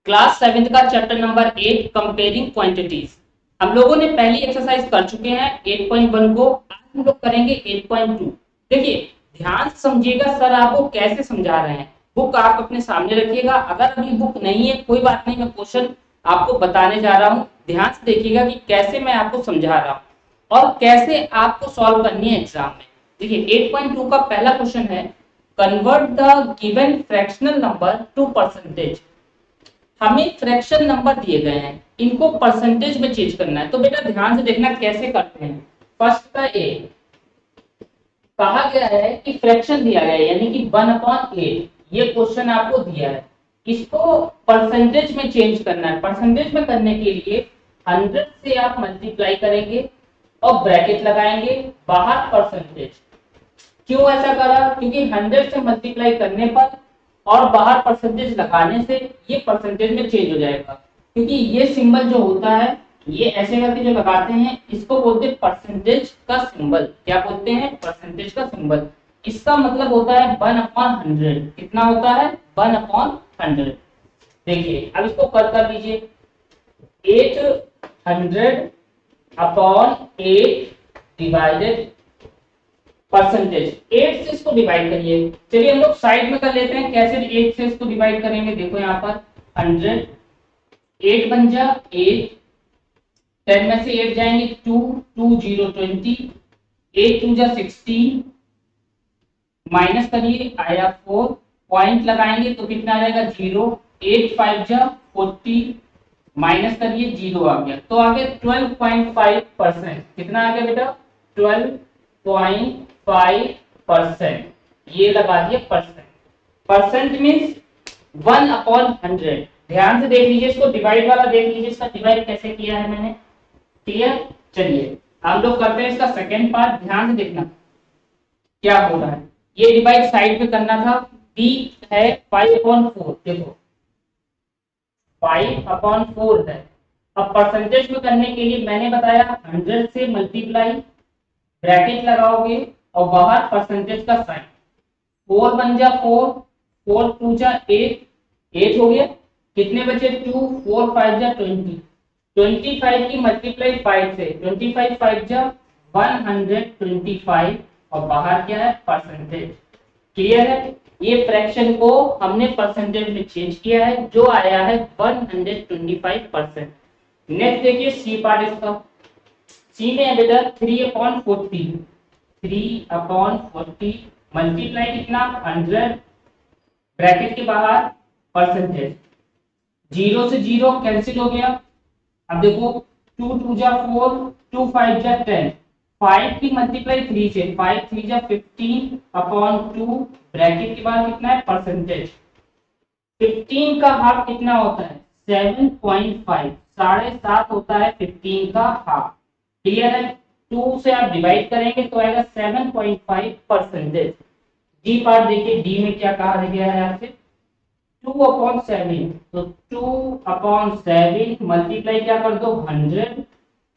Class 7 का chapter number 8 comparing quantities. हम लोगों ने पहली एक्सरसाइज कर चुके हैं 8.1 को। आज हम लोग करेंगे 8.2। देखिए, ध्यान से समझिएगा सर आपको कैसे समझा रहे हैं। बुक आप अपने सामने रखिएगा। अगर अभी बुक नहीं है कोई बात नहीं, मैं क्वेश्चन आपको बताने जा रहा हूँ। ध्यान से देखिएगा कि कैसे मैं आपको समझा रहा हूँ और कैसे आपको सॉल्व करनी है एग्जाम में। देखिए 8.2 का पहला क्वेश्चन है, convert the given fractional number two percentage. हमें फ्रैक्शन नंबर दिए गए हैं, इनको परसेंटेज में चेंज करना है। तो बेटा ध्यान से देखना कैसे करते हैं। फर्स्ट का ए, कहा गया है कि फ्रैक्शन दिया गया है यानी कि 1/8। ये क्वेश्चन आपको दिया है, इसको परसेंटेज में चेंज करना है। परसेंटेज में करने के लिए 100 से आप मल्टीप्लाई करेंगे और ब्रैकेट लगाएंगे, बाहर परसेंटेज। क्यों ऐसा करा? क्योंकि 100 से मल्टीप्लाई करने पर और बाहर परसेंटेज लगाने से ये परसेंटेज में चेंज हो जाएगा। क्योंकि ये सिंबल जो होता है, ये ऐसे करके जो लगाते हैं, इसको बोलते हैं परसेंटेज का सिंबल। क्या बोलते हैं? परसेंटेज का सिंबल। इसका मतलब होता है 1/100। कितना होता है? 1/100। देखिए अब इसको कर लीजिए। 800/8 डिवाइडेड परसेंटेज। 8 से इसको डिवाइड करिए। चलिए हम लोग साइड में कर लेते हैं, कैसे 8 से इसको डिवाइड करेंगे। देखो यहाँ पर 100, 8 बन जा 8, 10 में से 8 जाएंगे 2, 2 0 20, 8 2 जा 16, माइनस करिए आया 4, पॉइंट लगाएंगे तो कितना आ जाएगा 0, 8 5 जा 40, माइनस करिए 0 आ गया। तो आ गया 12.5%। कितना आ गया बेटा? 12.5%। ये लगा दिया परसेंट। Percent means 1/100। ध्यान से देख लीजिए, इसको डिवाइड वाला देख लीजिए, इसका डिवाइड कैसे किया है मैंने। क्लियर? चलिए हम लोग करते हैं इसका सेकेंड पार्ट। ध्यान से देखना क्या हो रहा है। ये डिवाइड साइड में करना था। बी है 5/4। देखो 5/4 है। अब परसेंटेज में करने के लिए मैंने बताया 100 से मल्टीप्लाई, ब्रैकेट लगाओगे और बाहर परसेंटेज का साइन। 4 बन जा 4, 4 2 जा 8, 8 हो गया। कितने बचे? 2, 4 5 जा 20, 25 की मल्टीप्लाई 5 से, 25 5 जा 125 और बाहर क्या है? परसेंटेज। क्लियर है? ये फ्रैक्शन को हमने परसेंटेज में चेंज किया है, जो आया है 125%। नेक्स्ट देखिए सी पार्ट इसका। सी में है बेटा 3/40, 3/40 मल्टीप्लाई कितना? 100, ब्रैकेट के बाहर परसेंटेज। 0 से 0 कैंसिल हो गया। अब देखो 2 2 जा 4, 2 5 जा 10, 5 की मल्टीप्लाई 3 से, 5 3 जा 15/2, ब्रैकेट के बाद कितना है? परसेंटेज। 15 का हाफ कितना होता है? 7.5, 7.5 होता है 15 का हाफ। क्लियर है? 2 से आप डिवाइड करेंगे तो आएगा 7.5%। डी पार्ट देखिए, डी में क्या कहा गया है आपसे? 2/7। तो 2/7 मल्टीप्लाई क्या कर दो? 100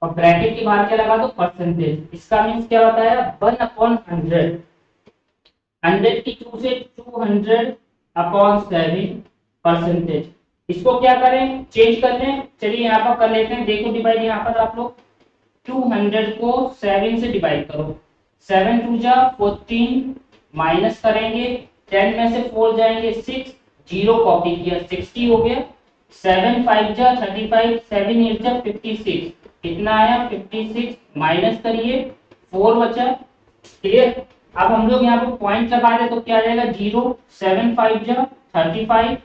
और ब्रैकेट के बाहर क्या लगा दो? परसेंटेज। इसका मीन्स क्या होता है? 1/100। 100 की 2 से 200/7 परसेंटेज। इसको क्या करें? चेंज कर लें। चलिए यहाँ पर कर लेते हैं। देखो डिवाइड यहाँ पर आप लोग 200 को 7 से डिवाइड करो। 7 2 जा 14, माइनस करेंगे 10 में से 4 जाएंगे 6, 0 कॉपी किया 60 हो गया। 7 5 जा 35, 7 8 जा 56, कितना आया? 56, माइनस करिए 4 बचा। क्लियर? अब हम लोग यहाँ पे पॉइंट लगा दे तो क्या आ जाएगा? 0, 7 5 जा 35,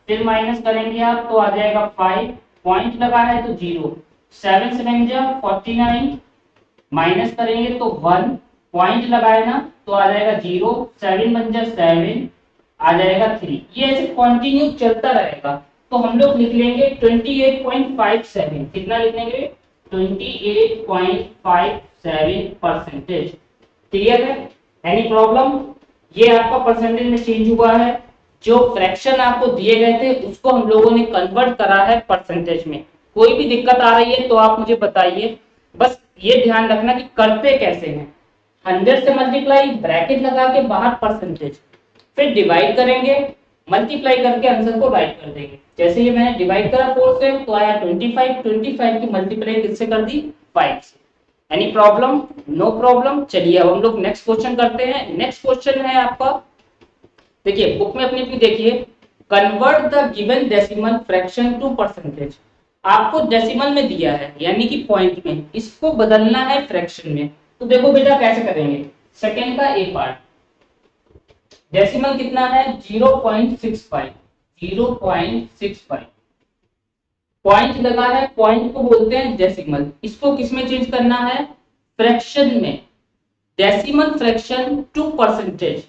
फिर माइनस करेंगे आप तो आ जाएगा 5, पॉइंट लगा है तो 0, 7 7 जा 49, माइनस करेंगे तो 1, पॉइंट लगाए ना तो आ जाएगा 0, 7 बन जा 7, आ जाएगा 3। ये ऐसे कंटिन्यू चलता रहेगा। तो हम लोग लिख लेंगे 28.57। कितना लिख लेंगे? 28.57%। क्लियर है? Any problem? ये आपका परसेंटेज में चेंज हुआ है। जो फ्रैक्शन आपको दिए गए थे उसको हम लोगों ने कन्वर्ट करा है परसेंटेज में। कोई भी दिक्कत आ रही है तो आप मुझे बताइए। बस ये ध्यान रखना कि करते कैसे हैं। 100 से मल्टीप्लाई, ब्रैकेट लगा के बाहर परसेंटेज, फिर डिवाइड करेंगे मल्टीप्लाई करके आंसर को राइट कर देंगे। जैसे ये मैंने डिवाइड करा 4 से तो आया 25, 25 की मल्टीप्लाई किससे कर दी 5 से। Any problem? No problem. चलिए अब हम लोग नेक्स्ट क्वेश्चन करते हैं। नेक्स्ट क्वेश्चन है आपका, देखिए बुक में अपनी भी देखिए, convert the given decimal fraction to percentage. आपको डेसिमल में दिया है यानी कि पॉइंट में, इसको बदलना है फ्रैक्शन में। तो देखो बेटा कैसे करेंगे। सेकंड का ए पार्ट, डेसिमल कितना है 0.65, 0.65 पॉइंट लगा है, पॉइंट को बोलते हैं डेसिमल। इसको किस में चेंज करना है, फ्रैक्शन में, decimal fraction to percentage.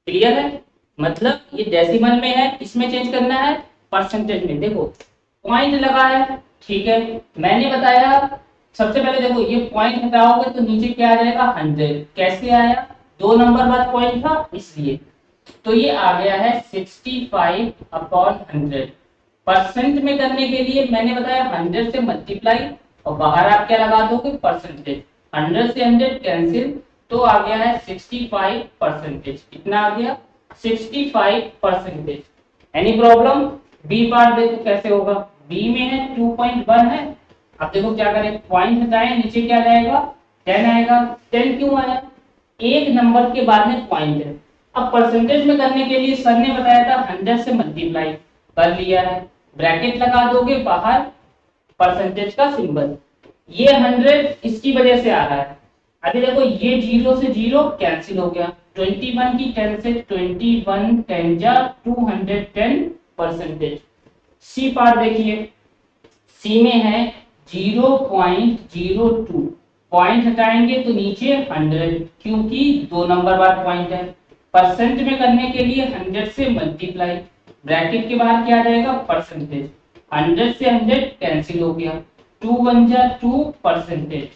Clear है, मतलब ये डेसिमल में है, इसमें चेंज करना है परसेंटेज में। देखो पॉइंट लगा है, ठीक है, मैंने बताया सबसे पहले देखो ये पॉइंट हटाओगे तो नीचे क्या आ जाएगा 100। कैसे आया, 2 नंबर बाद पॉइंट था इसलिए, तो ये आ गया है 65/100। परसेंट में करने के लिए मैंने बताया 100 से मल्टीप्लाई और बाहर आप क्या लगा दोगे परसेंटेज, 100 से 100 कैंसिल, तो आ गया है 65%। कितना आ गया 65%। Any problem? बी पार्ट देखो कैसे होगा, बी में है 2.1 है। अब देखो क्या करें, पॉइंट हटाएं, नीचे क्या जाएगा 10 आएगा। 10 क्यों आया, एक नंबर के बाद में पॉइंट है। अब परसेंटेज में करने के लिए सर ने बताया था 100 से मल्टीप्लाई कर लिया है, ब्रैकेट लगा दोगे बाहर परसेंटेज का सिंबल, ये 100 इसकी वजह से आ रहा है। अभी देखो ये 0 से 0 कैंसिल हो गया, 21 की 10 से 21 10 जा 210%। सी पार्ट देखिए, सी में है 0.02, पॉइंट हटाएंगे तो नीचे 100 क्योंकि 2 नंबर बाद पॉइंट है। परसेंट में करने के लिए 100 से मल्टीप्लाई, ब्रैकेट के बाहर क्या आ जाएगा परसेंटेज, 100 से 100 कैंसिल हो गया, 2 1 जा 2%।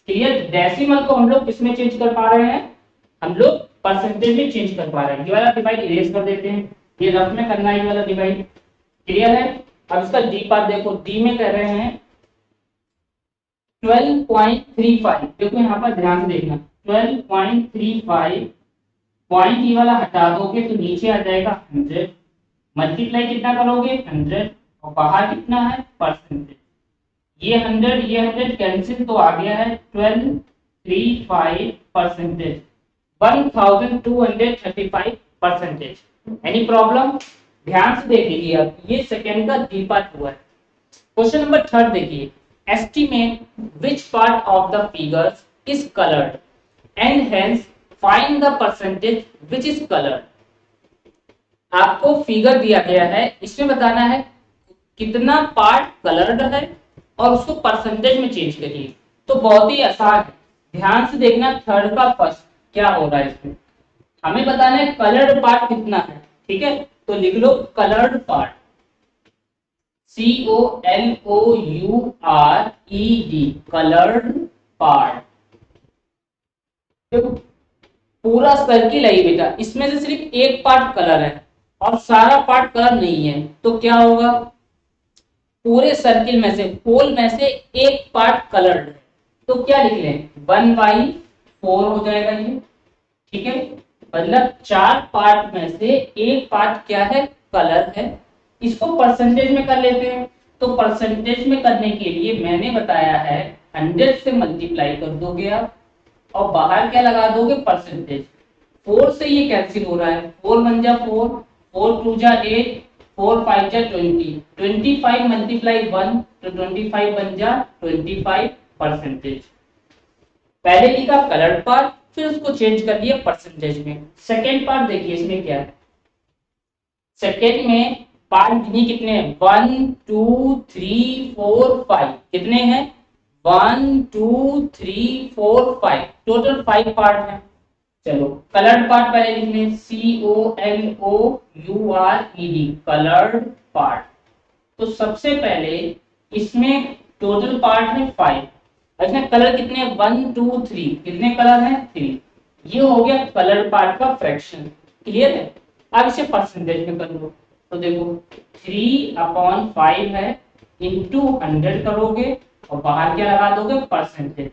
क्लियर, डेसिमल को हम लोग किसमें चेंज कर पा रहे हैं, हम लोग परसेंटेज में चेंज कर पा रहे हैं। ये वाला डिवाइड इरेज कर देते हैं, ये रफ में करना है ये वाला डिवाइड। क्लियर है, अब इसका डी पार्ट देखो, डी में कर रहे हैं 12.35। देखो यहाँ पर ध्यान से देखना, 12.35 पॉइंट ये वाला हटा दोगे तो नीचे आ जाएगा 100, मल्टीप्लाई कितना करोगे 100 और बाहर कितना है परसेंटेज, ये 100 कैंसिल तो आ गया है 1235%, 1235%। Any problem? ध्यान से देख लीजिए आप, ये सेकंड का डी पार्ट हुआ है। क्वेश्चन नंबर 3 देखिए, estimate which part of the figures is coloured and hence find the percentage which is coloured. आपको फिगर दिया गया है, इसमें बताना है कितना पार्ट कलर्ड है और उसको परसेंटेज में चेंज करिए। तो बहुत ही आसान है, ध्यान से देखना, थर्ड का फर्स्ट क्या हो रहा है इसमें, हमें बताना है कलर्ड पार्ट कितना है। ठीक है, तो लिख लो coloured part, COLOURED, coloured part. देखो पूरा सर्किल है बेटा, इसमें से सिर्फ एक पार्ट कलर है और सारा पार्ट कलर नहीं है, तो क्या होगा, पूरे सर्किल में से होल में से एक पार्ट कलर्ड है, तो क्या लिख लें 1/4 हो जाएगा ये। ठीक है, मतलब 4 पार्ट में से एक पार्ट क्या है कलर है। इसको परसेंटेज में कर लेते हैं, तो परसेंटेज में करने के लिए मैंने बताया है 100 से मल्टीप्लाई कर दोगे आप और बाहर क्या लगा दोगे परसेंटेज, 4 से ये कैंसिल हो रहा है, 4 1 जा 4, 4 2 जा 8, 4 5 जा 20, 25 मल्टीप्लाई 1 तो 25 बन जा 25%। पहले लिखा कलर्ड पार्ट, फिर उसको चेंज कर दिया परसेंटेज में। सेकेंड पार्ट देखिए इसमें क्या है, सेकेंड में पार्ट गिनी कितने हैं 1 2 3 4 5, कितने हैं 1 2 3 4 5, टोटल 5 पार्ट है। चलो कलर्ड पार्ट पहले लिख लें, COLOURED, कलर्ड पार्ट। तो सबसे पहले इसमें टोटल पार्ट है 5, इसमें कलर कितने 1 2 3, कितने कलर हैं 3, ये हो गया कलर पार्ट का फ्रैक्शन। क्लियर है, अब इसे परसेंटेज में कर लो, तो देखो 3/5 है इंटू 100 करोगे और बाहर क्या लगा दोगे परसेंटेज।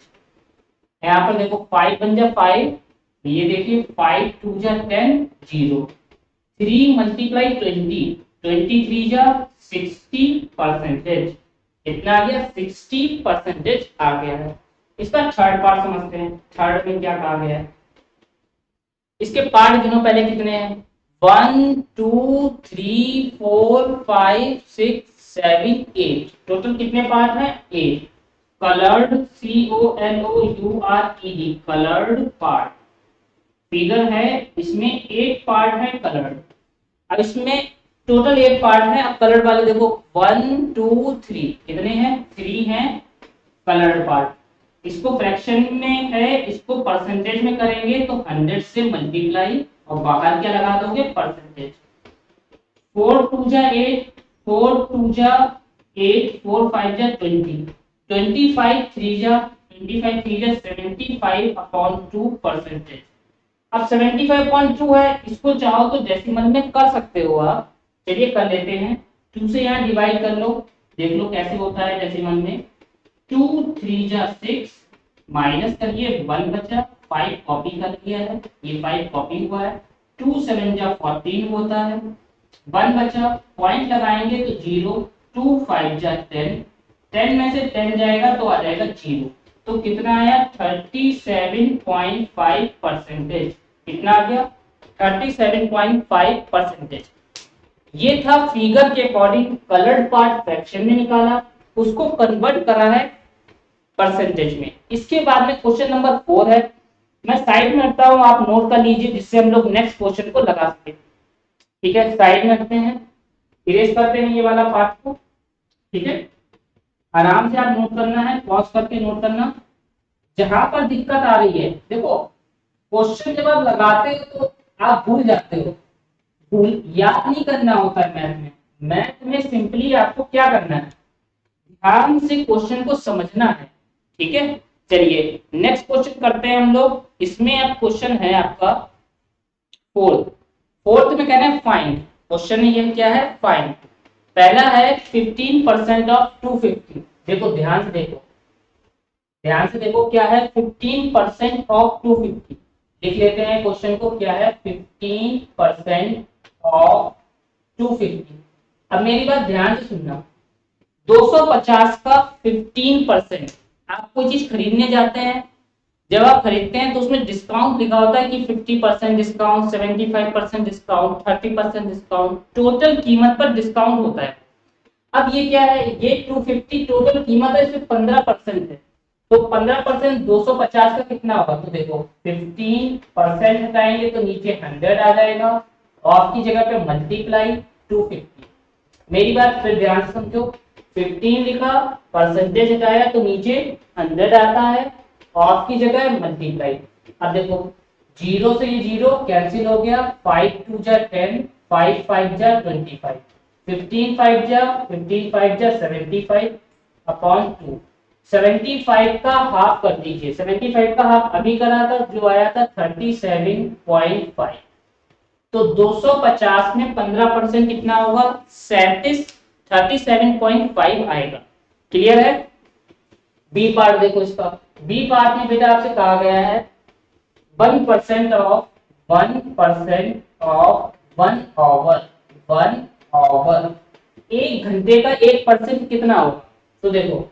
यहाँ पर देखो 5 बन जा 5, ये देखिए 5 2 जा 10 0, 3 मल्टीप्लाई 20, 23 जा 60%। कितना आ गया? 60% आ गया है। इसका थर्ड पार्ट समझते हैं। थर्ड में क्या कहा गया है? इसके पार्ट गिनो पहले कितने हैं। 1 2 3 4 5 6 7 8, टोटल कितने पार्ट हैं? 8। Coloured, COLOURED, coloured part figure है, इसमें 8 पार्ट है कलर्ड। अब इसमें टोटल 8 पार्ट है। अब कलर्ड वाले देखो 1 2 3 कितने हैं? 3 हैं कलर्ड पार्ट। इसको फ्रैक्शन में है, इसको परसेंटेज में करेंगे तो 100 से मल्टीप्लाई और बाहर क्या लगा दोगे? परसेंटेज। 4 2 जा 8, 4 2 जा 8, 4 5 जा 20, 25 3 जा 25 3 जा 75/2%। अब 75.2 है, इसको चाहो तो डेसिमल में कर सकते हो आप। चलिए कर लेते हैं। 2 से यहाँ डिवाइड कर लो, देख लो कैसे होता है डेसिमल में। 2 3 जा 6, माइनस करिए 1 बचा, 5 कॉपी कर लिया है, ये 5 कॉपी हुआ है। 2 7 जा 14 होता है, 1 बचा, पॉइंट लगाएंगे तो 0। 2 5 जा 10, 10 में से 10 जाएगा तो आ जाएगा 0। तो कितना आया? 37.5%। कितना आ गया? 37.5%। ये था फिगर के अकॉर्डिंग कलर्ड पार्ट फ्रैक्शन में निकाला, उसको कन्वर्ट करा है परसेंटेज में। इसके बाद में क्वेश्चन नंबर 4 है। मैं साइड में रखता हूं, आप नोट कर लीजिए जिससे हम लोग नेक्स्ट क्वेश्चन को लगा सके। ठीक है, साइड में रखते हैं, इरेज करते हैं ये वाला पार्ट को। ठीक है, आराम से आप नोट करना है, पॉज करके नोट करना। जहां पर दिक्कत आ रही है, देखो क्वेश्चन जब आप लगाते हो तो आप भूल जाते हो, भूल याद नहीं करना होता है मैथ में। मैथ में सिंपली आपको क्या करना है? ध्यान से क्वेश्चन को समझना है। ठीक है, चलिए नेक्स्ट क्वेश्चन करते हैं हम लोग। इसमें अब क्वेश्चन है आपका फोर्थ। फोर्थ में कहना है फाइंड। क्वेश्चन ये क्या है? फाइंड। पहला है 15% ऑफ 250। देखो ध्यान से देखो, ध्यान से देखो क्या है? 15% ऑफ 250। लिख लेते हैं क्वेश्चन को, क्या है? 15% ऑफ 250। अब मेरी बात ध्यान से सुनना, 250 का 15%। आप कोई चीज खरीदने जाते हैं, जब आप खरीदते हैं तो उसमें डिस्काउंट लिखा होता है कि 50% डिस्काउंट, 75% डिस्काउंट, 30% डिस्काउंट, टोटल कीमत पर डिस्काउंट होता है। अब ये क्या है? ये 250 टोटल कीमत है, इसमें 15% है, तो 15% 250 का कितना होगा? तो देखो 15% हटाएंगे तो नीचे 100 आ जाएगा, और की जगह पे मल्टीप्लाई 250। मेरी बात फिर ध्यान से समझो, 15 लिखा, परसेंटेज हटाया तो नीचे 100 आता है, ऑफ की जगह मल्टीप्लाई। अब देखो 0 से ये 0 कैंसिल हो गया, 5 2 जा 10, 5 5 जा 25, 15 5 जा 15 5 जा 75 अपॉन 2। 75 का हाफ कर दीजिए, 75 का हाफ अभी करा था जो आया था 37.5। तो 250 में 15% कितना होगा? 37.5 आएगा। क्लियर है? बी पार्ट देखो इसका। बी पार्ट में बेटा आपसे कहा गया है 1% ऑफ 1% ऑफ 1/1 एक घंटे का 1% कितना होगा? तो देखो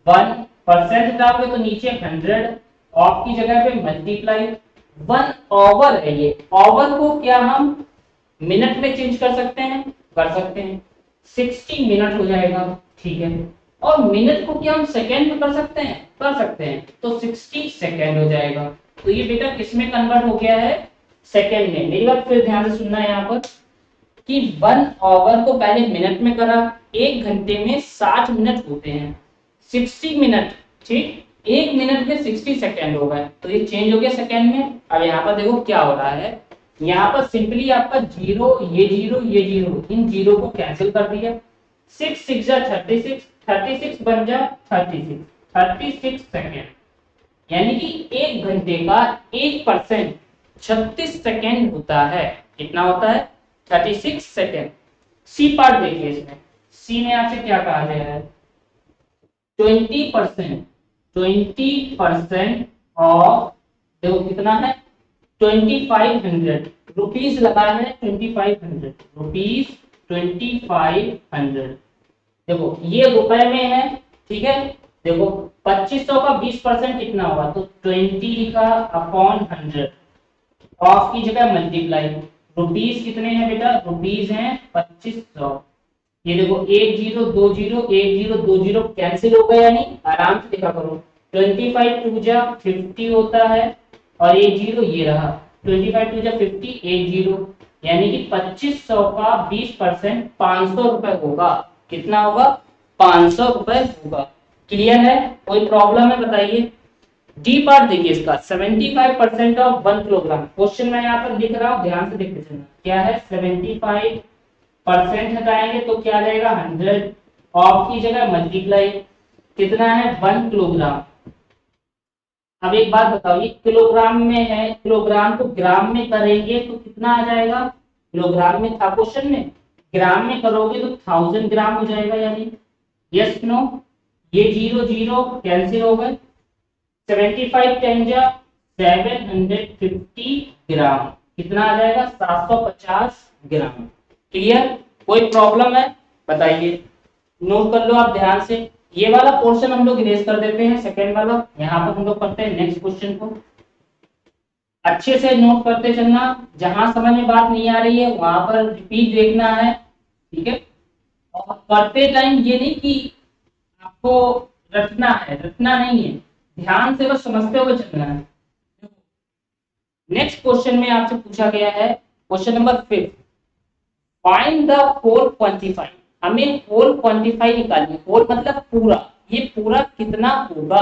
1% हटाओगे तो नीचे 100, ऑफ की जगह पे मल्टीप्लाई 1/, है ये ओवर को क्या हम मिनट में चेंज कर सकते हैं? कर सकते हैं, 60 मिनट हो जाएगा। ठीक है, और मिनट को क्या हम सेकेंड में कर सकते हैं? कर सकते हैं, तो 60 सेकेंड हो जाएगा। तो ये बेटा किस में कन्वर्ट हो गया है? सेकेंड में। मेरी बात फिर ध्यान से सुनना है यहाँ पर कि 1/, को पहले मिनट में करा, एक घंटे में 60 मिनट होते हैं, 60 मिनट। ठीक, एक मिनट में 60 सेकेंड हो गए, तो ये चेंज हो गया सेकेंड में। अब यहाँ पर देखो क्या हो रहा है, यहाँ पर सिंपली आपका 0, ये 0, ये 0, इन 0 को कैंसिल कर दिया। 6 6 जा 36, 36 बन जा 36 सेकेंड। यानी कि एक घंटे का 1% 36 सेकेंड होता है। कितना होता है? 36 सेकेंड। सी पार्ट देखिए, इसमें सी में आपसे क्या कहा गया है? 20% ऑफ, देखो कितना है? 2500 रुपीज लगा है 2500, रुपीज 2500। देखो ये रुपए में है, ठीक है। देखो 2500 का 20% कितना होगा, तो 20 लिखा अपॉन 100, ऑफ की जगह मल्टीप्लाई। रुपीज कितने हैं बेटा, रुपीज हैं 2500। ये देखो 10 कैंसिल हो गया, यानी आराम से देखा करो। 25 टू जा 50 होता है, और 80 ये रहा, 25 टू जा 50, 80, यानी कि 2500 का 20% 500 रुपए होगा। कितना होगा, 500 रुपए होगा। क्लियर है, कोई प्रॉब्लम है बताइए। डी पार्ट देखिए इसका, 75% ऑफ 1 किलोग्राम। क्वेश्चन मैं यहाँ पर लिख रहा हूँ, ध्यान से देखते चलना। क्या है, 75% हटाएंगे तो क्या आ जाएगा, 100, ऑफ की जगह मल्टीप्लाई। कितना है, 1 किलोग्राम। अब एक बात बताओ, ये किलोग्राम में है, किलोग्राम को ग्राम में करेंगे तो कितना आ जाएगा, किलोग्राम में था क्वेश्चन में, ग्राम में करोगे तो 1000 ग्राम हो जाएगा, यानी यस नो। ये 0 कैंसिल हो गए, 75 10 जा 750 ग्राम, कितना आ जाएगा, 750 ग्राम। क्लियर, कोई प्रॉब्लम है बताइए, नोट कर लो आप ध्यान से। ये वाला पोर्शन हम लोग इरेज कर देते हैं, सेकंड वाला। यहाँ पर हम लोग करते हैं नेक्स्ट क्वेश्चन को। अच्छे से नोट करते चलना, जहां समझ में बात नहीं आ रही है वहां पर रिपीट देखना है, ठीक है। और करते टाइम ये नहीं कि आपको रटना है, रटना नहीं है, ध्यान से बस समझते हुए चलना है। नेक्स्ट क्वेश्चन में आपसे पूछा गया है, question number 5, find the whole quantify. हमें होल क्वांटिफाई निकालनी है, होल मतलब पूरा, ये पूरा कितना होगा।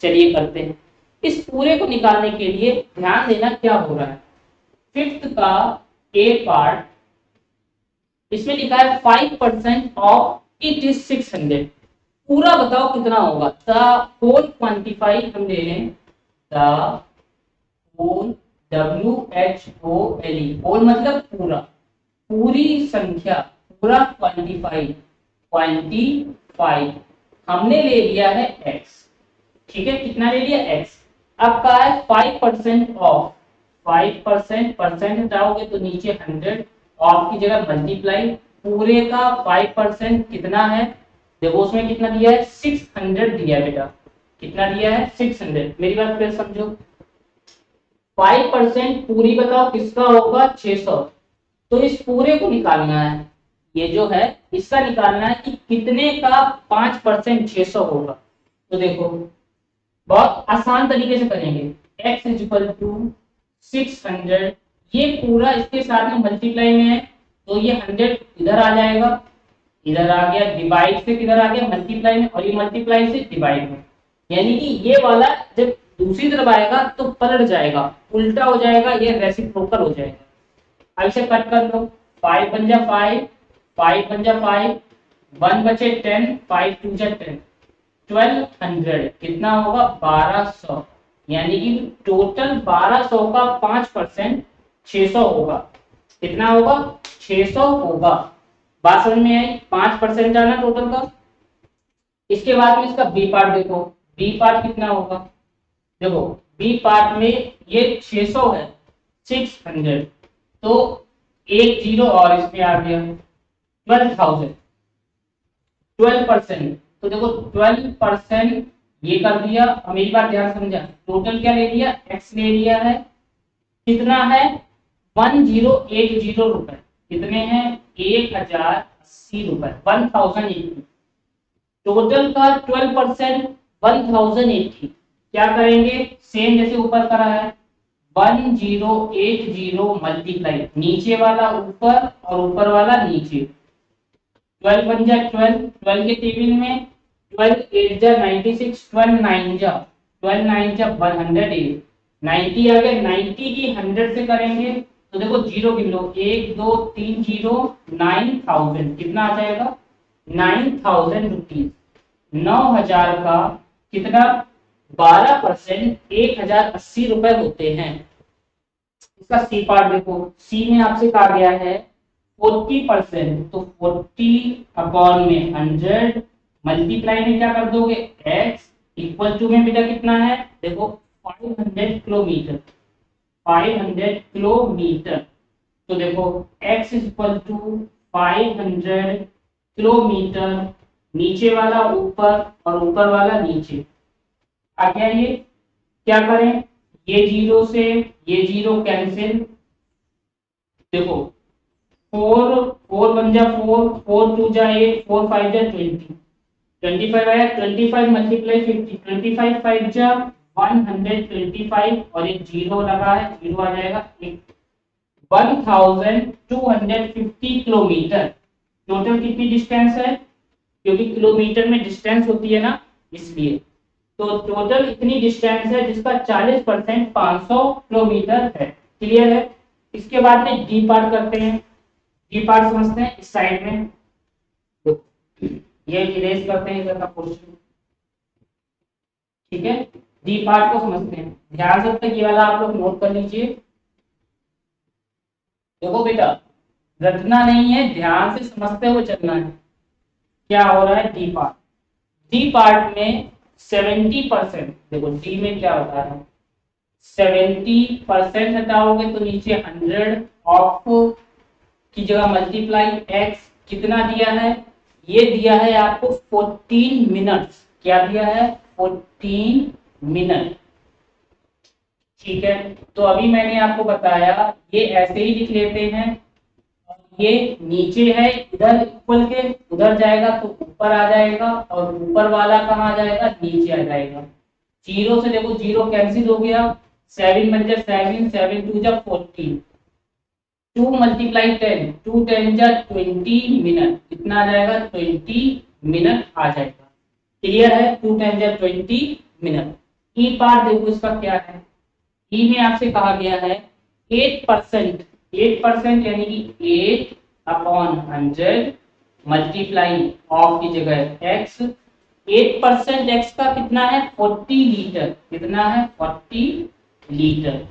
चलिए करते हैं। इस पूरे को निकालने के लिए ध्यान देना क्या हो रहा है। 5th का ए पार्ट, इसमें लिखा है 5% ऑफ इट इज 600। पूरा बताओ कितना होगा। द होल क्वांटिफाई हम ले लें, द होल, WHOLE, होल मतलब पूरा, पूरी संख्या, पूरा क्वांटिफाई, क्वांटिफाई हमने ले लिया है x, ठीक है। कितना ले लिया, x। अब कहा है 5% ऑफ, 5% परसेंट हटाओगे तो नीचे 100, ऑफ की जगह मल्टीप्लाई। पूरे का 5% कितना है, देखो उसमें कितना दिया है, 600 दिया बेटा। कितना दिया है, 600। मेरी बात फिर समझो, 5% पूरी बताओ किसका होगा, 600। तो इस पूरे को निकालना है, ये जो है इसका निकालना है कि कितने का 5% 600 होगा। तो देखो बहुत आसान तरीके से करेंगे, x इज इक्वल टू 600, ये पूरा इसके साथ में मल्टीप्लाई में है, तो ये 100 इधर आ जाएगा, इधर आ गया, डिवाइड से किधर आ गया, मल्टीप्लाई में, और ये मल्टीप्लाई से डिवाइड में। यानी कि ये वाला जब दूसरी तरफ आएगा तो पलट जाएगा, उल्टा हो जाएगा, ये रेसिप्रोकल हो जाएगा। अब इसे कट कर लो, 5 बन जा 5, 5 बन जा 5, 1 बचे 10, 5 2 जा 10, 1200 कितना होगा, 1200। यानी कि टोटल 1200 का 5% 600 होगा। कितना होगा, 600 होगा। बात समझ में आई, 5% आना टोटल का। इसके बाद में इसका बी पार्ट देखो, बी पार्ट कितना होगा, देखो बी पार्ट में ये 600 है, 600, तो एक जीरो और इसमें आ गया, 12,000, 12%। तो देखो 12% ये कर दिया। अब मेरी बात ध्यान समझा, टोटल क्या ले लिया, x ले लिया है, कितना है 1080 रुपए, कितने हैं 1080 रुपए, 1080। टोटल का 12% 1080, क्या करेंगे, सेम जैसे ऊपर करा है, 1080 मल्टीप्लाई, नीचे वाला ऊपर और ऊपर वाला नीचे, 12 बन जा 12, 12 के टेबल में 12 8 जा 96, 12 9 जा 12 9 जा 108, 90 आ गया, 90 की 100 से करेंगे तो देखो जीरो गिन लो, 1 2 3 जीरो, 9000 कितना आ जाएगा, 9000 रुपीज। 9000 का कितना, 12% 1080 रुपए होते हैं। इसका सी पार्ट देखो, सी में आपसे कहा गया है 40%, तो 40 अपॉन में 100 मल्टीप्लाई में क्या कर दोगे, x इक्वल टू में बेटा कितना है, देखो 500 किलोमीटर, 500 किलोमीटर। तो देखो x इक्वल टू 500 किलोमीटर, नीचे वाला ऊपर और ऊपर वाला नीचे आ गया। ये क्या करें, ये जीरो से ये जीरो कैंसिल, देखो 4 4 1 जा 4, 4 2 जा 8, 4 5 जा 20, 25 आया, 25 मल्टीप्लाई 50, 25 5 जा 125 और एक जीरो लगा है, जीरो आ जाएगा 1250 किलोमीटर। टोटल कितनी डिस्टेंस है, क्योंकि किलोमीटर में डिस्टेंस होती है ना, इसलिए तो टोटल इतनी डिस्टेंस है जिसका 40% 500 किलोमीटर है। क्लियर है। इसके बाद में डी पार्ट करते हैं। डी पार्ट समझते हैं इस साइड में, ये इरेज करते हैं इधर का पोर्शन। ठीक है, डी पार्ट को समझते हैं, ध्यान से तक ये वाला आप लोग नोट कर लीजिए। देखो बेटा, रटना नहीं है, ध्यान से समझते हुए चलना है। क्या हो रहा है, डी पार्ट, डी पार्ट में 70%, देखो डी में क्या होता है, 70% हटाओगे तो नीचे 100 ऑफ की जगह मल्टीप्लाई एक्स, कितना दिया है, ये दिया है आपको 14 मिनट्स। क्या दिया है, 14 मिनट। ठीक है, तो अभी मैंने आपको बताया ये ऐसे ही लिख लेते हैं, ये नीचे है इधर इक्वल के, उधर जाएगा तो ऊपर आ जाएगा और ऊपर वाला कहाँ आ जाएगा, नीचे आ जाएगा। जीरो से देखो जीरो कैंसिल हो गया, 7 बन जा 7, 7 2 जा 14, 2 मल्टीप्लाई 10, 2 10 जा 20 मिनट, कितना आ जाएगा, 20 मिनट आ जाएगा। क्लियर है, 2 10 जा 20 मिनट। ई पार्ट देखो इसका क्या है, ई में आपसे कहा गया है 8%, 8% यानी कि 8 अपॉन 100 मल्टीप्लाई ऑफ की जगह x, 8% x का कितना है, 40 लीटर, कितना है, 40 लीटर।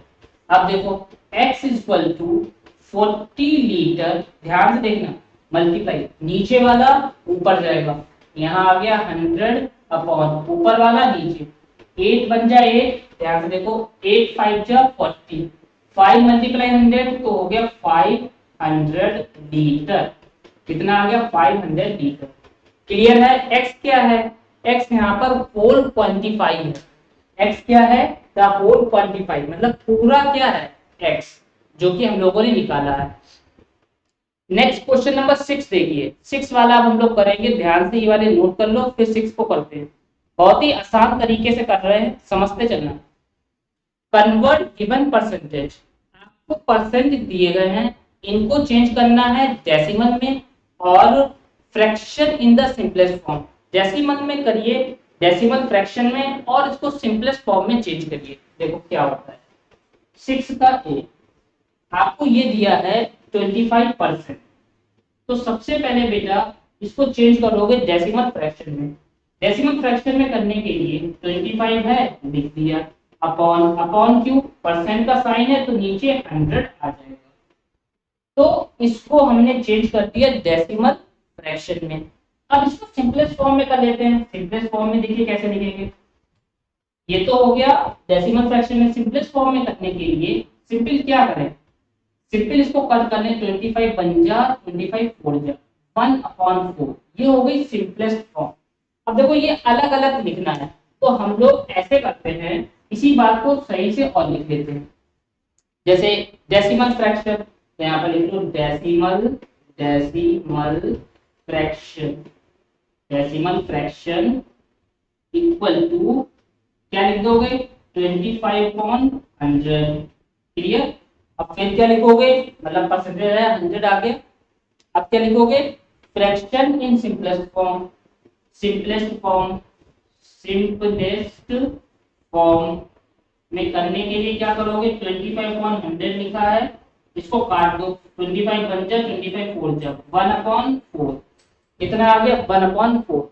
अब देखो x इक्वल टू 40 लीटर, ध्यान से देखना, मल्टीप्लाई नीचे वाला ऊपर जाएगा, यहाँ आ गया 100 अपॉन ऊपर वाला नीचे, 8 बन जा 8, ध्यान से देखो 8 5 जा 40, 5 मल्टीप्लाई 100 तो हो गया 500 लीटर, कितना आ गया, 500 लीटर। क्लियर है। x क्या है, x यहाँ पर होल क्वांटिफाई है, x क्या है, द होल क्वांटिफाई मतलब पूरा क्या है, x, जो कि हम लोगों ने निकाला है। नेक्स्ट क्वेश्चन नंबर 6 देखिए, 6 वाला अब हम लोग करेंगे, ध्यान से ये वाले नोट कर लो, फिर 6 को करते हैं। बहुत ही आसान तरीके से कर रहे हैं, समझते चलना। कन्वर्ट गिवन परसेंटेज, आपको परसेंट दिए गए हैं, इनको चेंज करना है डेसिमल में और fraction in the simplest form. Decimal में करिए, डेसिमल फ्रैक्शन में, और इसको सिंपलेस्ट फॉर्म में चेंज करिए। देखो क्या होता है, 6 का ए आपको ये दिया है 25%, तो सबसे पहले बेटा इसको चेंज करोगे डेसिमल फ्रैक्शन में। डेसिमल फ्रैक्शन में करने के लिए 25 है, लिख दिया, अपॉन, अपॉन क्यों, परसेंट का साइन है तो नीचे 100 आ जाएगा, तो इसको हमने चेंज कर दिया डेसिमल फ्रैक्शन में। अब इसको सिंपलेस्ट फॉर्म में कर लेते हैं। सिंपलेस्ट फॉर्म में देखिए कैसे लिखेंगे, ये तो हो गया डेसिमल फ्रैक्शन में। सिंपलेस्ट फॉर्म में करने के लिए सिंपल क्या करें, सिंपल इसको कट कर लें, 25 बन जा 25 4 जा 1/4, ये हो गई सिंपलेस्ट फॉर्म। अब देखो ये अलग अलग लिखना है, तो हम लोग ऐसे करते हैं, इसी बात को सही से और लिख लेते हैं। जैसे डेसिमल फ्रैक्शन, तो यहाँ पर लिख लो decimal, decimal fraction, decimal fraction equal to क्या लिख दोगे, 25/100। क्लियर। अब फिर क्या लिखोगे, मतलब परसेंटेज है 100 आ गया, अब क्या लिखोगे, fraction in simplest form, simplest form, simplest form में करने के लिए क्या करोगे, 25/100 लिखा है, इसको काट दो, 25 बन जा 25 4 जा 1/4, कितना आ गया, 1/4।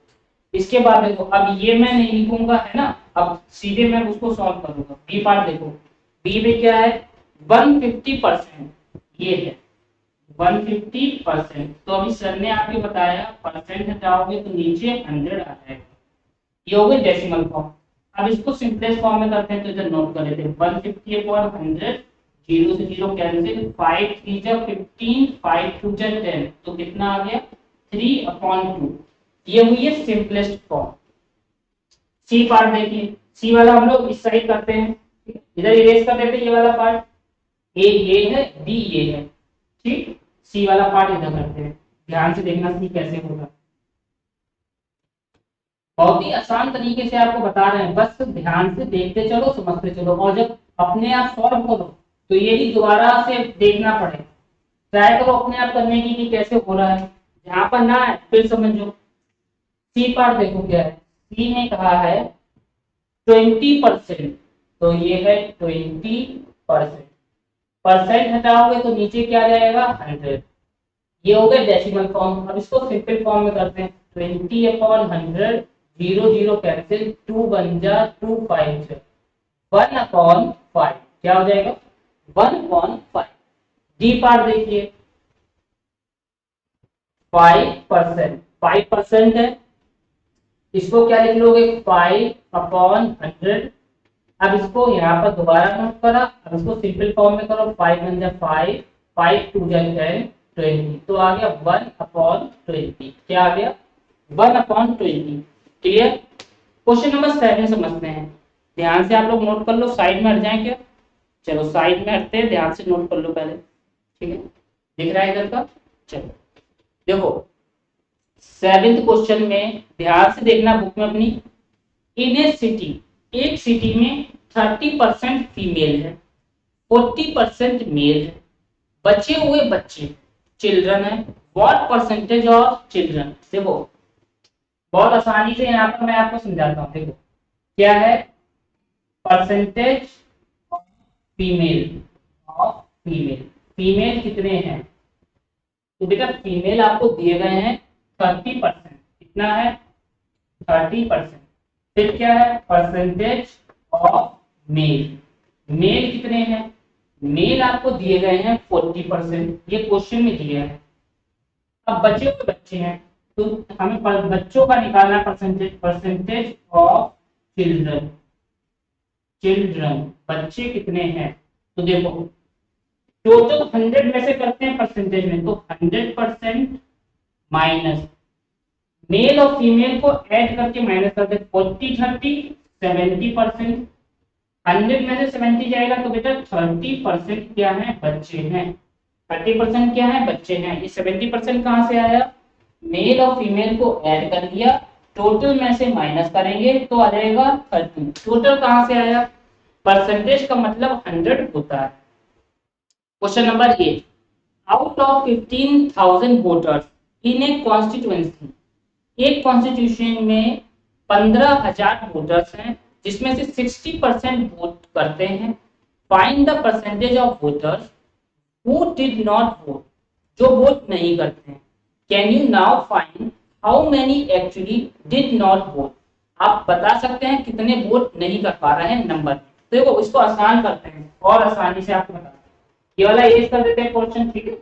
इसके बाद देखो, अब ये मैं नहीं लिखूंगा है ना, अब सीधे मैं उसको सॉल्व करूंगा। बी पार्ट देखो, बी में क्या है, 150%, ये है 150%, तो अभी सर ने आपको बताया परसेंट हटाओगे तो नीचे 100 आ जाएगा, ये हो गई डेसिमल फॉर्म। अब इसको सिंपलेस्ट फॉर्म में करते हैं, तो इधर नोट कर लेते हैं, 150/100 जीरो से जीरो कैंसिल, 5 3 जा 15, 5 2 जा 10, तो कितना आ गया 3/2। ये हुई है सिंपलेस्ट फॉर्म। सी पार्ट देखिए, सी वाला हम लोग इस साइड करते हैं, इधर इरेज कर देते हैं ये वाला पार्ट, ए ये है, बी ये है, ठीक। सी वाला पार्ट इधर करते हैं, ध्यान से देखना सी कैसे होगा। बहुत ही आसान तरीके से आपको बता रहे हैं, बस ध्यान से देखते चलो, समझते चलो, और जब अपने आप सॉल्व करो तो ये ही दोबारा से देखना पड़े, ट्राई करो अपने आप करने की कि कैसे हो रहा है, जहां पर ना है फिर समझो। सी पार्ट देखो क्या है, सी ने कहा है 20%, तो ये है 20%, परसेंट हटाओगे तो नीचे क्या जाएगा 100। ये हो गया डेसिमल फॉर्म। अब इसको सिंपल फॉर्म में करते हैं, 20/100, जीरो जीरो कैंसिल, 2 बन जा 2 5 1/5, क्या हो जाएगा 1/5। डी पार्ट देखिए 5%, 5% है, इसको क्या लिख लोगे 5/100। अब इसको यहाँ पर दोबारा नोट करा, अब इसको सिंपल फॉर्म में करो, 5 1 जा 5, 5 2 जा 10, 20, तो आ गया 1/20। क्या आ गया 1/20। क्लियर। क्वेश्चन नंबर 7 समझते हैं, ध्यान से आप लोग नोट कर लो, साइड में हट जाए क्या, चलो साइड में हटते हैं, ध्यान से नोट कर लो पहले, ठीक है, दिख रहा है इधर का। चलो देखो 7th क्वेश्चन में ध्यान से देखना बुक में अपनी, इन ए सिटी, एक सिटी में 30% फीमेल है, 40% मेल है, बचे हुए बच्चे चिल्ड्रन है, व्हाट परसेंटेज ऑफ चिल्ड्रन। देखो बहुत आसानी से यहाँ पर मैं आपको समझाता हूँ, देखो क्या है percentage female of female, female कितने हैं, तो बेटा फीमेल आपको दिए गए हैं 30%, कितना है 30%। फिर क्या है परसेंटेज ऑफ मेल, मेल कितने हैं, मेल आपको दिए गए हैं 40%, ये क्वेश्चन में दिया है। अब बचे हुए बच्चे हैं तो हमें बच्चों का निकालना percentage, percentage of children, children बच्चे कितने हैं, तो देखो टोटल 100 में से करते हैं परसेंटेज में, तो 100% माइनस मेल और फीमेल को ऐड करके माइनस करते हैं, 40 30 70%, 100 में से 70 जाएगा तो बेटा 30% क्या है बच्चे हैं, 30% क्या है बच्चे हैं। ये 70% कहाँ से आया, मेल और फीमेल को ऐड कर लिया, टोटल में से माइनस करेंगे तो आ जाएगा 30। टोटल कहाँ से आया, परसेंटेज का मतलब 100 होता है। Question number 8, out of 15,000 voters in A constituency, एक कॉन्स्टिट्यूशन में 15,000 वोटर्स हैं जिसमें से 60% वोट करते हैं, find the percentage of voters who did not vote, जो वोट नहीं करते हैं। Can you now find how many actually did not vote, आप बता सकते हैं कितने वोट नहीं कर पा रहे हैं नंबर। तो देखो इसको आसान करते हैं और आसानी से आपको बता, ये वाला एज कर देते हैं क्वेश्चन, ठीक है,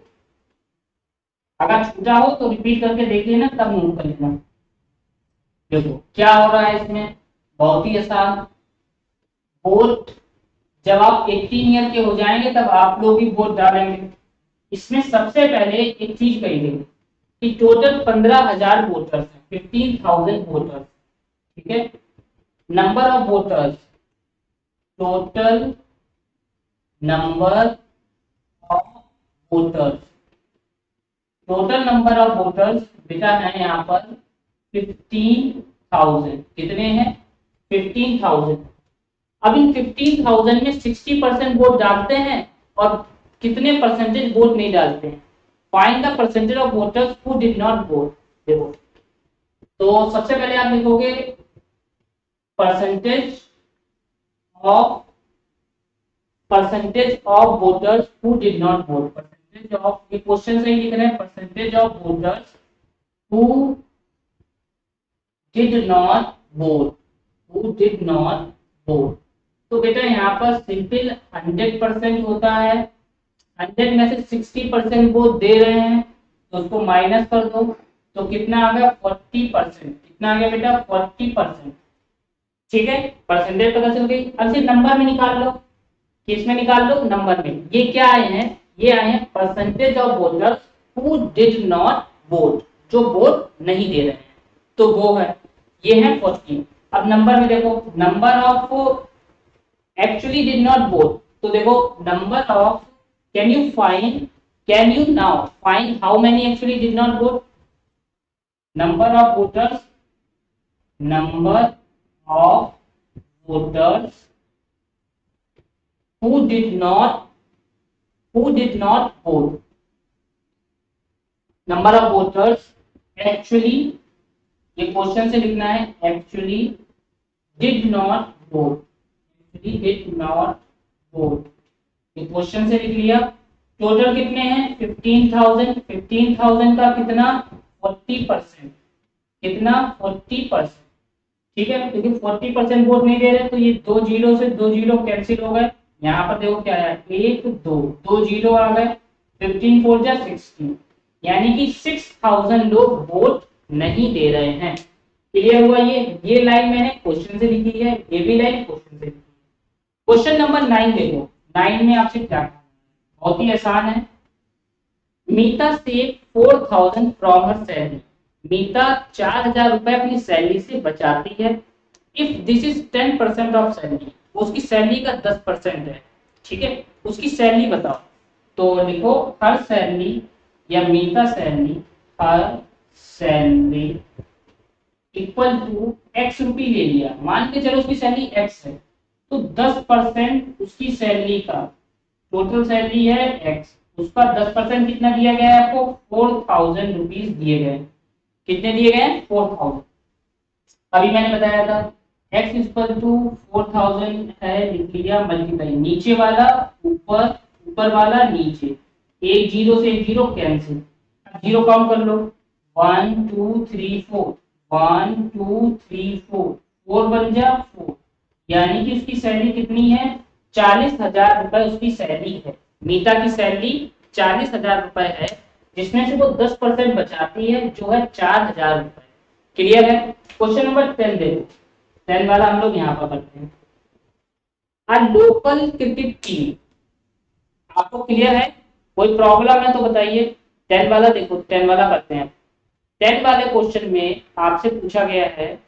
अगर छूटा हो तो रिपीट करके देख लेना तब नोट कर लेना। देखो क्या हो रहा है इसमें, बहुत ही आसान, वोट जब आप 18 ईयर के हो जाएंगे तब आप लोग भी वोट डालेंगे। इसमें सबसे पहले एक चीज कही गई कि टोटल 15,000 वोटर्स हैं, 15,000 वोटर्स, ठीक है। Number of voters, total number of voters, total number of voters बेटा है यहाँ पर 15,000, कितने हैं 15,000। अब इन 15,000 में 60% वोट डालते हैं और कितने परसेंटेज वोट नहीं डालते हैं, find the percentage of voters who did not vote. देखो तो सबसे पहले आप लिखोगे percentage of, percentage of voters who did not vote, percentage of, ये क्वेश्चन से ही लिख रहे हैं, percentage of voters who did not vote, who did not vote. तो बेटा यहाँ पर सिंपल 100% होता है, 100 में से 60% वो दे रहे हैं तो उसको माइनस कर दो, तो कितना आ गया 40%, कितना आ गया बेटा 40%, ठीक है, परसेंटेज पता चल गई। अब से नंबर में निकाल लो, किसमें निकाल लो, नंबर में। ये क्या आए हैं, ये आए हैं percentage of voters who did not vote, जो वोट नहीं दे रहे हैं, तो वो है, ये है 40। अब नंबर में देखो, number of actually did not vote, तो देखो number of, can you find, can you now find how many actually did not vote, number of voters, number of voters who did not vote, number of voters actually, ये question से लिखना है, actually did not vote, actually did not vote, ये question से लिख लिया। Total कितने हैं 15,000, 15,000 का कितना 40%, कितना 40%, ठीक है, क्योंकि 40% वोट नहीं दे रहे तो ये दो जीरो से दो जीरो कैंसिल हो गए। यहाँ पर देखो क्या आया, एक दो, दो जीरो आ गए, 15 4 जा 16, यानी कि 6,000 लोग वोट नहीं दे रहे हैं। क्लियर हुआ? ये लाइन मैंने क्वेश्चन से लिखी है, ये भी लाइन क्वेश्चन से लिखी है। क्वेश्चन नंबर 9 देखो, 9 में आपसे क्या, बहुत ही आसान है। मीता से 4,000 फ्रॉम हर सैलरी, मीता 4,000 रुपए अपनी सैलरी से बचाती है। If this is 10% of salary, उसकी सैलरी का 10% है, ठीक है, उसकी सैलरी बताओ। तो लिखो हर सैलरी या मीता सैलरी, हर salary equal to x rupee ले लिया, मान के चलो उसकी सैलरी एक्स है, तो 10% उसकी सैलरी का, टोटल सैलरी है एक्स, उसका 10% कितना दिया गया है आपको, 4,000 रुपीज दिए गए। कितने दिए गए, 4,000। अभी मैंने बताया था x इक्वल टू 4,000 है, लिख लिया, मल्टीप्लाई, नीचे वाला ऊपर, ऊपर वाला नीचे, एक जीरो से एक जीरो कैंसिल, जीरो काउंट कर लो, 1 2 3 4, 1 2 3 4, 4 बन जा 4, यानी कि उसकी सैलरी कितनी है, 40,000 रुपए उसकी सैलरी है। मीता की सैलरी 40,000 रुपए है, जिसमें से वो 10% बचाती है, जो है 4,000 रुपए। क्लियर है? क्वेश्चन नंबर 10 देखो, 10 वाला हम लोग यहाँ पर करते हैं। अ लोकल क्रिकेट टीम, आपको क्लियर है? कोई प्रॉब्लम है तो बताइए। 10 वाला देखो, 10 वाला करते हैं। 10 वाले क्वेश्चन में आपसे पूछा गया है,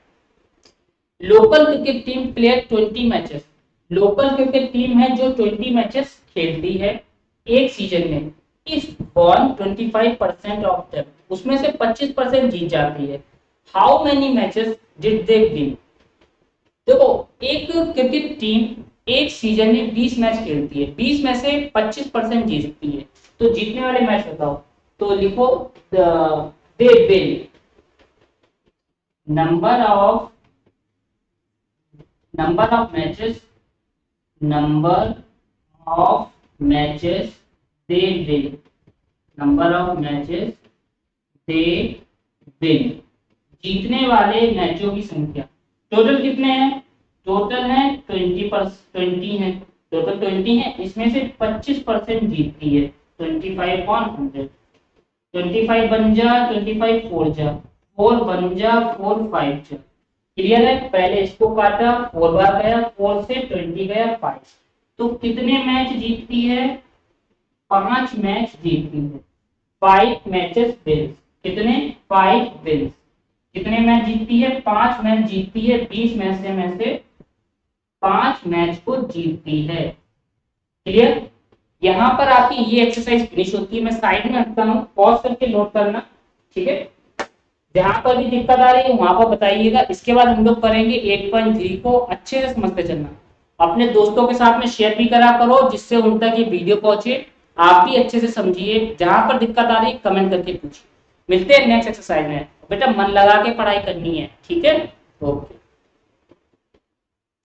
local cricket team player 20 matches, local cricket team है जो 20 मैचेस खेलती है एक सीजन में, इफ वॉन 25% ऑफ देम, उसमें से 25% जीत जाती है। How many matches did they win? देखो एक क्रिकेट टीम एक सीजन में 20 मैच खेलती है, 20 में से 25% जीतती है, तो जीतने वाले मैच बताओ। तो लिखो they win number of matches, number of matches they win, number of matches they win, जीतने वाले मैचों की संख्या। टोटल कितने हैं, टोटल है 20 है, टोटल 20 है, इसमें से 25% जीतती है, 25 ऑन 100, 25 बन जा 25 4 जा 4 बन जा 4 5 जा। क्लियर है? पहले इसको काटा, 4 बार गया, 4 से 20 गया 5, तो कितने मैच जीतती है, 5 मैच जीतती है, 5 मैचेस विन्स, कितने 5 विन्स, कितने मैच जीतती है, 5 मैच जीतती है, 20 मैच में से 5 मैच को जीतती है। क्लियर? यहाँ पर आपकी ये एक्सरसाइज फिनिश होती है। मैं साइड में रखता हूँ, पॉज करके नोट करना, ठीक है? जहां पर भी दिक्कत आ रही है वहां पर बताइएगा। इसके बाद हम लोग करेंगे 8.3 को, अच्छे से समझते चलना, अपने दोस्तों के साथ में शेयर भी करा करो, जिससे उन तक ये वीडियो पहुंचे, आप भी अच्छे से समझिए। जहां पर दिक्कत आ रही है कमेंट करके पूछिए। मिलते हैं नेक्स्ट एक्सरसाइज में। बेटा मन लगा के पढ़ाई करनी है, ठीक है? ओके।